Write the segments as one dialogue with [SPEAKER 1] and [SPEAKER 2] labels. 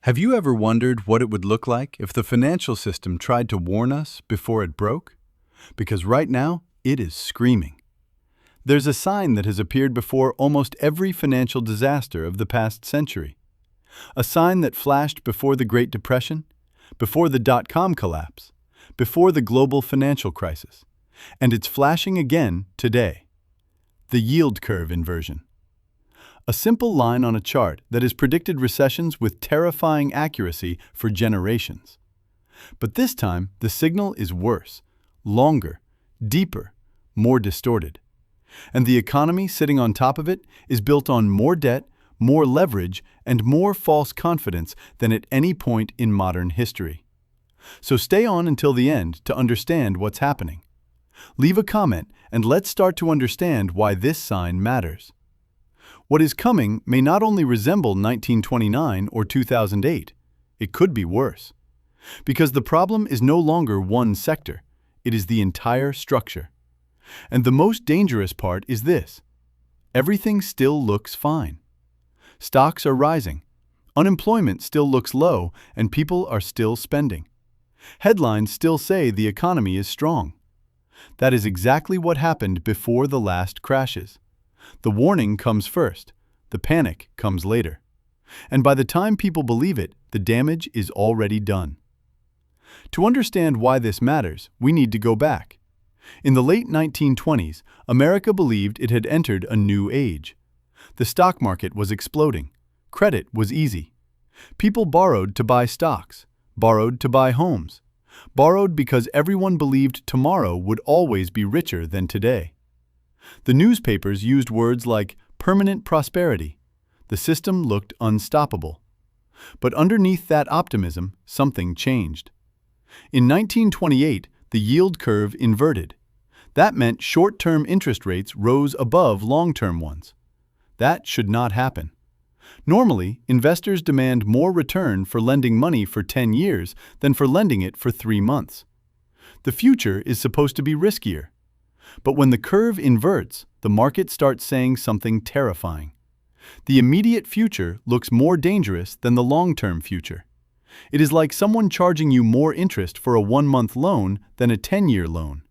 [SPEAKER 1] Have you ever wondered what it would look like if the financial system tried to warn us before it broke? Because right now, it is screaming. There's a sign that has appeared before almost every financial disaster of the past century. A sign that flashed before the Great Depression, before the dot-com collapse, before the global financial crisis. And it's flashing again today. The yield curve inversion. A simple line on a chart that has predicted recessions with terrifying accuracy for generations. But this time, the signal is worse, longer, deeper, more distorted. And the economy sitting on top of it is built on more debt, more leverage, and more false confidence than at any point in modern history. So stay on until the end to understand what's happening. Leave a comment and let's start to understand why this sign matters. What is coming may not only resemble 1929 or 2008, it could be worse. Because the problem is no longer one sector, it is the entire structure. And the most dangerous part is this: everything still looks fine. Stocks are rising, unemployment still looks low, and people are still spending. Headlines still say the economy is strong. That is exactly what happened before the last crashes. The warning comes first, the panic comes later. And by the time people believe it, the damage is already done. To understand why this matters, we need to go back. In the late 1920s, America believed it had entered a new age. The stock market was exploding. Credit was easy. People borrowed to buy stocks, borrowed to buy homes, borrowed because everyone believed tomorrow would always be richer than today. The newspapers used words like permanent prosperity. The system looked unstoppable. But underneath that optimism, something changed. In 1928, the yield curve inverted. That meant short-term interest rates rose above long-term ones. That should not happen. Normally, investors demand more return for lending money for 10 years than for lending it for 3 months. The future is supposed to be riskier. But when the curve inverts, the market starts saying something terrifying. The immediate future looks more dangerous than the long-term future. It is like someone charging you more interest for a 1-month loan than a 10-year loan.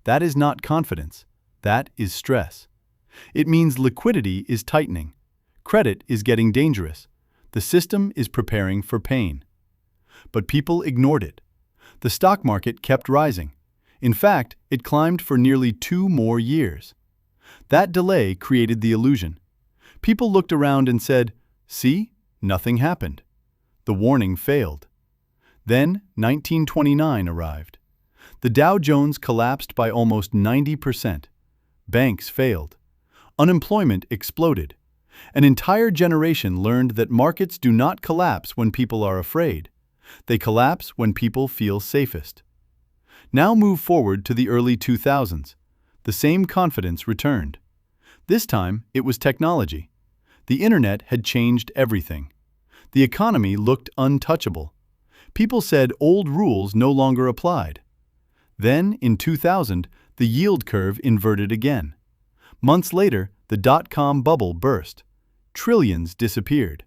[SPEAKER 1] That is not confidence. That is stress. It means liquidity is tightening. Credit is getting dangerous. The system is preparing for pain. But people ignored it. The stock market kept rising. In fact, it climbed for nearly 2 more years. That delay created the illusion. People looked around and said, "See, nothing happened." The warning failed. Then 1929 arrived. The Dow Jones collapsed by almost 90%. Banks failed. Unemployment exploded. An entire generation learned that markets do not collapse when people are afraid. They collapse when people feel safest. Now move forward to the early 2000s. The same confidence returned. This time, it was technology. The internet had changed everything. The economy looked untouchable. People said old rules no longer applied. Then, in 2000, the yield curve inverted again. Months later, the dot-com bubble burst. Trillions disappeared.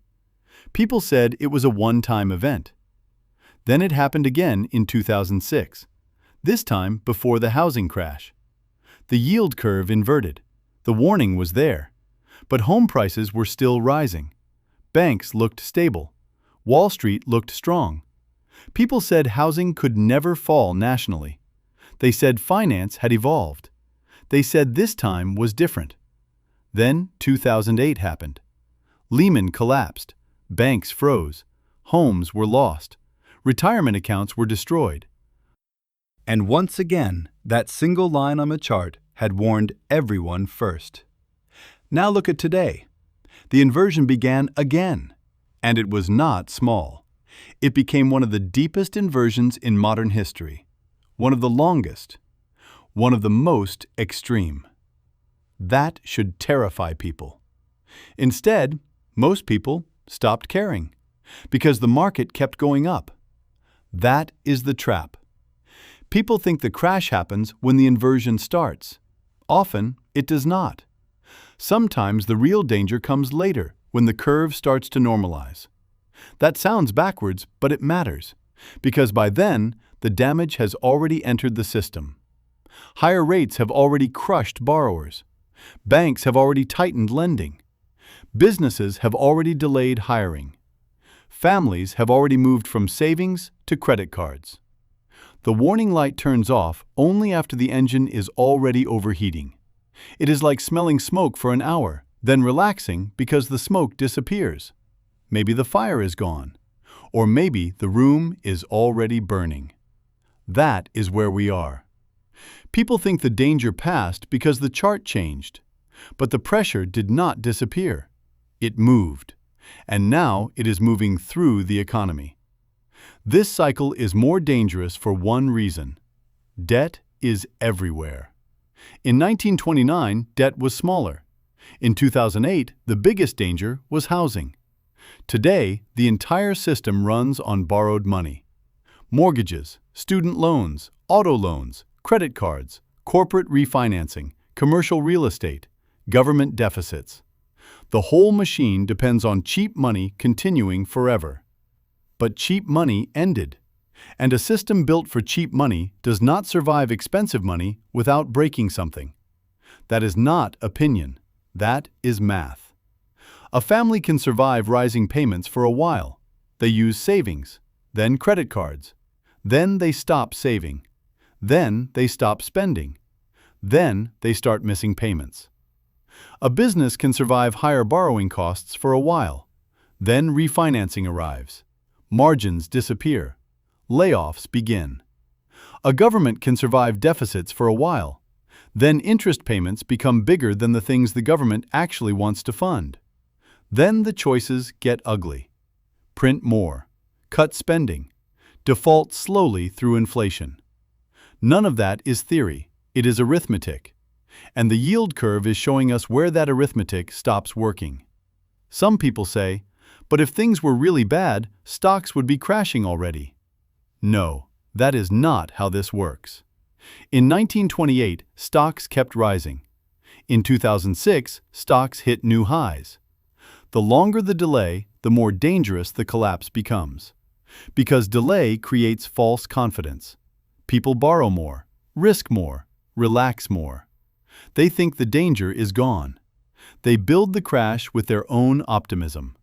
[SPEAKER 1] People said it was a one-time event. Then it happened again in 2006. This time before the housing crash. The yield curve inverted. The warning was there. But home prices were still rising. Banks looked stable. Wall Street looked strong. People said housing could never fall nationally. They said finance had evolved. They said this time was different. Then 2008 happened. Lehman collapsed. Banks froze. Homes were lost. Retirement accounts were destroyed. And once again, that single line on the chart had warned everyone first. Now look at today. The inversion began again, and it was not small. It became one of the deepest inversions in modern history, one of the longest, one of the most extreme. That should terrify people. Instead, most people stopped caring, because the market kept going up. That is the trap. People think the crash happens when the inversion starts. Often, it does not. Sometimes the real danger comes later, when the curve starts to normalize. That sounds backwards, but it matters, because by then, the damage has already entered the system. Higher rates have already crushed borrowers. Banks have already tightened lending. Businesses have already delayed hiring. Families have already moved from savings to credit cards. The warning light turns off only after the engine is already overheating. It is like smelling smoke for an hour, then relaxing because the smoke disappears. Maybe the fire is gone, or maybe the room is already burning. That is where we are. People think the danger passed because the chart changed, but the pressure did not disappear. It moved, and now it is moving through the economy. This cycle is more dangerous for one reason. Debt is everywhere. In 1929, debt was smaller. In 2008, the biggest danger was housing. Today, the entire system runs on borrowed money. Mortgages, student loans, auto loans, credit cards, corporate refinancing, commercial real estate, government deficits. The whole machine depends on cheap money continuing forever. But cheap money ended, and a system built for cheap money does not survive expensive money without breaking something. That is not opinion. That is math. A family can survive rising payments for a while. They use savings, then credit cards. Then they stop saving. Then they stop spending. Then they start missing payments. A business can survive higher borrowing costs for a while. Then refinancing arrives. Margins disappear. Layoffs begin. A government can survive deficits for a while. Then interest payments become bigger than the things the government actually wants to fund. Then the choices get ugly. Print more. Cut spending. Default slowly through inflation. None of that is theory. It is arithmetic. And the yield curve is showing us where that arithmetic stops working. Some people say, but if things were really bad, stocks would be crashing already. No, that is not how this works. In 1928, stocks kept rising. In 2006, stocks hit new highs. The longer the delay, the more dangerous the collapse becomes. Because delay creates false confidence. People borrow more, risk more, relax more. They think the danger is gone. They build the crash with their own optimism.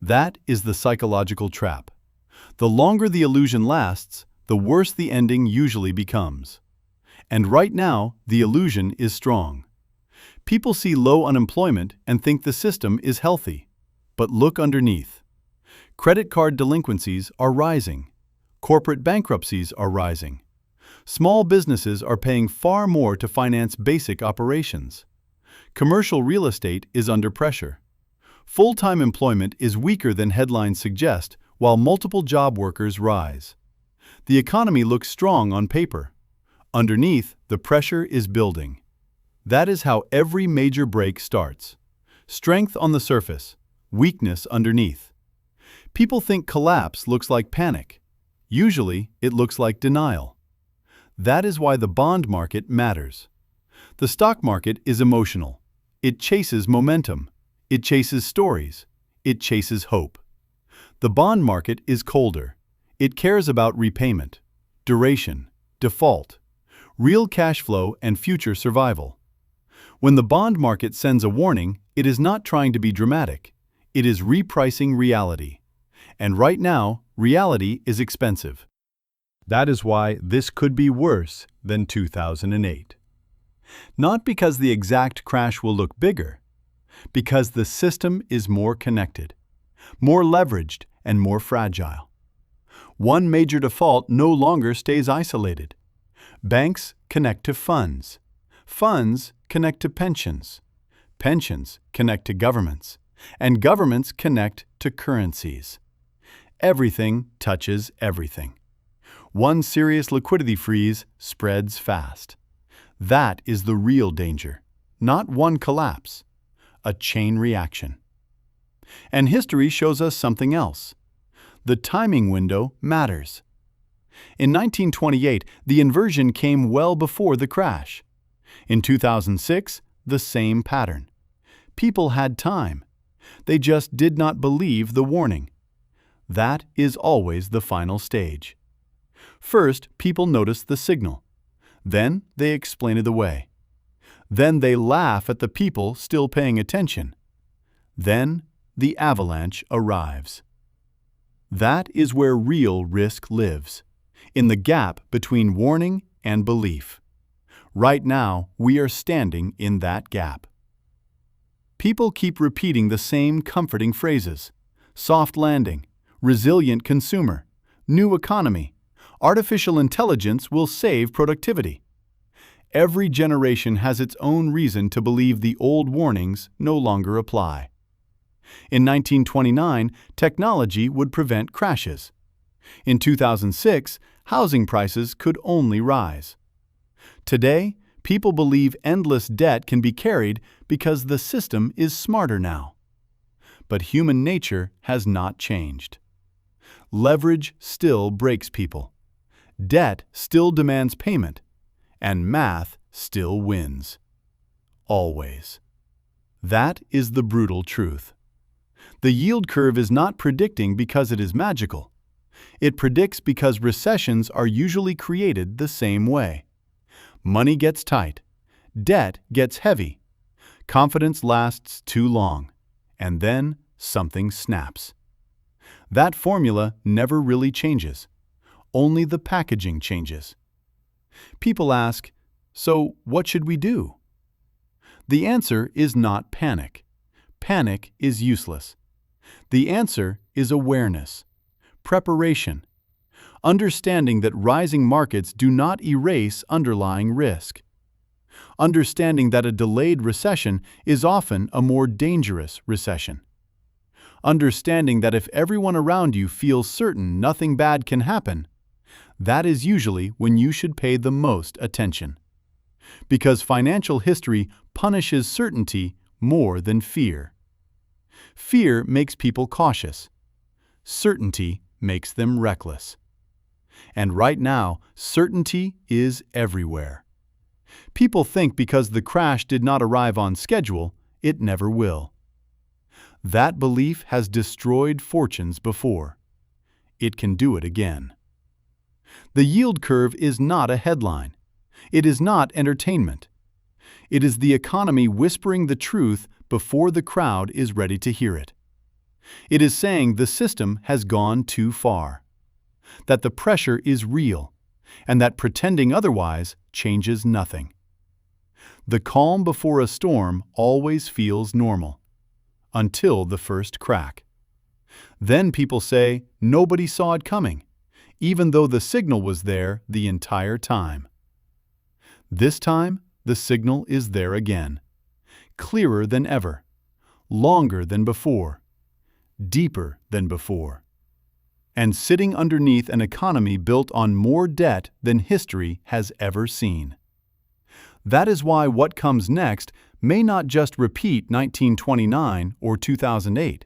[SPEAKER 1] That is the psychological trap. The longer the illusion lasts, the worse the ending usually becomes. And right now, the illusion is strong. People see low unemployment and think the system is healthy. But look underneath. Credit card delinquencies are rising. Corporate bankruptcies are rising. Small businesses are paying far more to finance basic operations. Commercial real estate is under pressure. Full-time employment is weaker than headlines suggest, while multiple job workers rise. The economy looks strong on paper. Underneath, the pressure is building. That is how every major break starts. Strength on the surface, weakness underneath. People think collapse looks like panic. Usually, it looks like denial. That is why the bond market matters. The stock market is emotional. It chases momentum. It chases stories. It chases hope. The bond market is colder. It cares about repayment, duration, default, real cash flow, and future survival. When the bond market sends a warning, it is not trying to be dramatic. It is repricing reality. And right now, reality is expensive. That is why this could be worse than 2008. Not because the exact crash will look bigger, because the system is more connected, more leveraged, and more fragile. One major default no longer stays isolated. Banks connect to funds. Funds connect to pensions. Pensions connect to governments. And governments connect to currencies. Everything touches everything. One serious liquidity freeze spreads fast. That is the real danger, not one collapse, a chain reaction. And history shows us something else. The timing window matters. In 1928, the inversion came well before the crash. In 2006, the same pattern. People had time. They just did not believe the warning. That is always the final stage. First, people notice the signal. Then they explain it away. Then they laugh at the people still paying attention. Then the avalanche arrives. That is where real risk lives, in the gap between warning and belief. Right now, we are standing in that gap. People keep repeating the same comforting phrases: soft landing, resilient consumer, new economy, artificial intelligence will save productivity. Every generation has its own reason to believe the old warnings no longer apply. In 1929, technology would prevent crashes. In 2006, housing prices could only rise. Today, people believe endless debt can be carried because the system is smarter now. But human nature has not changed. Leverage still breaks people. Debt still demands payment. And math still wins. Always. That is the brutal truth. The yield curve is not predicting because it is magical. It predicts because recessions are usually created the same way. Money gets tight. Debt gets heavy. Confidence lasts too long. And then something snaps. That formula never really changes. Only the packaging changes. People ask, so what should we do? The answer is not panic. Panic is useless. The answer is awareness, preparation, understanding that rising markets do not erase underlying risk, understanding that a delayed recession is often a more dangerous recession, understanding that if everyone around you feels certain nothing bad can happen, that is usually when you should pay the most attention. Because financial history punishes certainty more than fear. Fear makes people cautious. Certainty makes them reckless. And right now, certainty is everywhere. People think because the crash did not arrive on schedule, it never will. That belief has destroyed fortunes before. It can do it again. The yield curve is not a headline. It is not entertainment. It is the economy whispering the truth before the crowd is ready to hear it. It is saying the system has gone too far, that the pressure is real, and that pretending otherwise changes nothing. The calm before a storm always feels normal, until the first crack. Then people say nobody saw it coming, even though the signal was there the entire time. This time, the signal is there again, clearer than ever, longer than before, deeper than before, and sitting underneath an economy built on more debt than history has ever seen. That is why what comes next may not just repeat 1929 or 2008.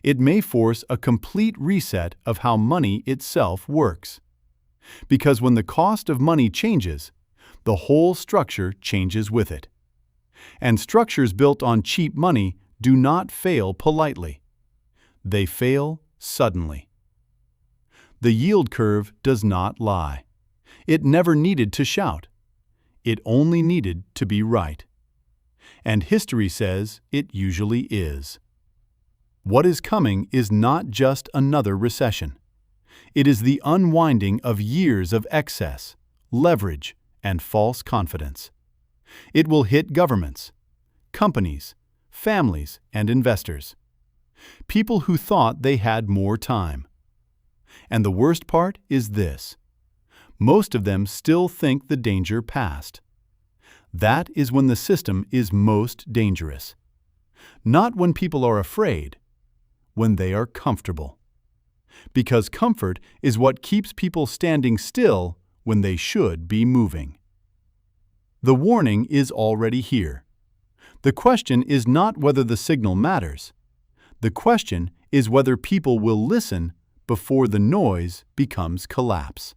[SPEAKER 1] It may force a complete reset of how money itself works. Because when the cost of money changes, the whole structure changes with it. And structures built on cheap money do not fail politely. They fail suddenly. The yield curve does not lie. It never needed to shout. It only needed to be right. And history says it usually is. What is coming is not just another recession. It is the unwinding of years of excess, leverage, and false confidence. It will hit governments, companies, families, and investors. People who thought they had more time. And the worst part is this: most of them still think the danger passed. That is when the system is most dangerous. Not when people are afraid, when they are comfortable. Because comfort is what keeps people standing still when they should be moving. The warning is already here. The question is not whether the signal matters. The question is whether people will listen before the noise becomes collapse.